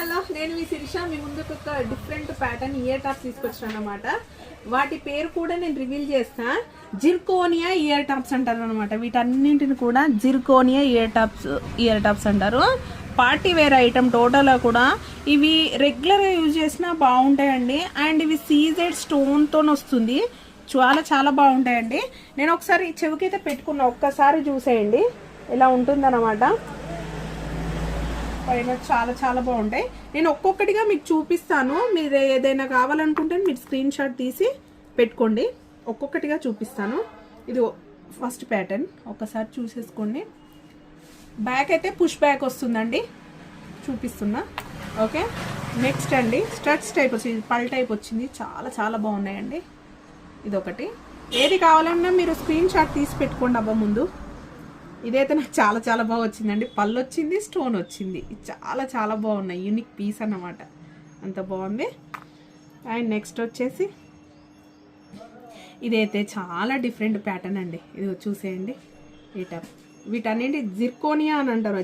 Hello, నేను మీ శిరీష. మీ ముందుకు ఒక డిఫరెంట్ ప్యాటర్న్ ఇయర్ టాప్స్ తీసుకొచ్చాను అనమాట. వాటి పేరు కూడా నేను రివీల్ చేస్తా. జిర్కోనియా ఇయర్ టాప్స్ అంటారు అనమాట. వీటన్నింటిని కూడా జిర్కోనియా ఇయర్ టాప్స్ అంటారు. పార్టీ వేర్ ఐటమ్ టోటల్గా కూడా ఇవి రెగ్యులర్గా యూజ్ చేసినా బాగుంటాయండి. అండ్ ఇవి సీజెడ్ స్టోన్తో వస్తుంది. చాలా చాలా బాగుంటాయండి. నేను ఒకసారి చెవికైతే పెట్టుకున్నా, ఒక్కసారి చూసేయండి ఎలా ఉంటుందన్నమాట. పైన చాలా చాలా బాగుంటాయి. నేను ఒక్కొక్కటిగా మీకు చూపిస్తాను. మీరు ఏదైనా కావాలనుకుంటే మీరు స్క్రీన్ షాట్ తీసి పెట్టుకోండి. ఒక్కొక్కటిగా చూపిస్తాను. ఇది ఫస్ట్ ప్యాటర్న్, ఒక్కసారి చూసేసుకోండి. బ్యాక్ అయితే పుష్ బ్యాక్ వస్తుందండి, చూపిస్తున్నా. ఓకే, నెక్స్ట్ అండి స్టడ్స్ టైప్ వచ్చింది, పల్ టైప్ వచ్చింది. చాలా చాలా బాగున్నాయండి. ఇదొకటి. ఏది కావాలన్నా మీరు స్క్రీన్ షాట్ తీసి పెట్టుకోండి అబ్బా ముందు. ఇదైతే నాకు చాలా చాలా బాగా వచ్చిందండి. పళ్ళు వచ్చింది, స్టోన్ వచ్చింది. చాలా చాలా బాగున్నాయి. యూనిక్ పీస్ అన్నమాట, అంత బాగుంది. అండ్ నెక్స్ట్ వచ్చేసి ఇదైతే చాలా డిఫరెంట్ ప్యాటర్న్ అండి. ఇది చూసేయండి. వీటన్నింటి జిర్కోనియా అని అంటారు,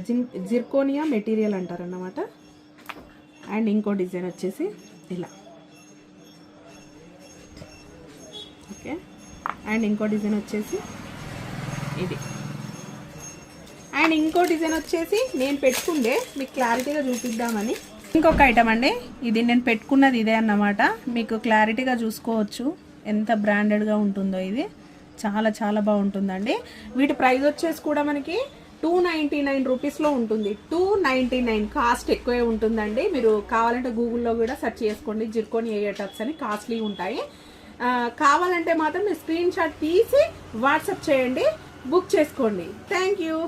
జిర్కోనియా మెటీరియల్ అంటారు అన్నమాట. అండ్ ఇంకో డిజైన్ వచ్చేసి ఇలా. ఓకే, అండ్ ఇంకో డిజైన్ వచ్చేసి ఇది. అండ్ ఇంకో డిజైన్ వచ్చేసి నేను పెట్టుకుంటే మీకు క్లారిటీగా చూపిద్దామని ఇంకొక ఐటమ్ అండి. ఇది నేను పెట్టుకున్నది ఇదే అన్నమాట. మీకు క్లారిటీగా చూసుకోవచ్చు ఎంత బ్రాండెడ్గా ఉంటుందో. ఇది చాలా చాలా బాగుంటుందండి. వీటి ప్రైస్ వచ్చేసి కూడా మనకి 299 రూపీస్లో ఉంటుంది. 299 కాస్ట్ ఎక్కువే ఉంటుందండి. మీరు కావాలంటే గూగుల్లో కూడా సెర్చ్ చేసుకోండి, జిర్కోని ఇయర్ టాప్స్ అని. కాస్ట్లీ ఉంటాయి. కావాలంటే మాత్రం మీరు స్క్రీన్ షాట్ తీసి వాట్సాప్ చేయండి, బుక్ చేసుకోండి. Thank you.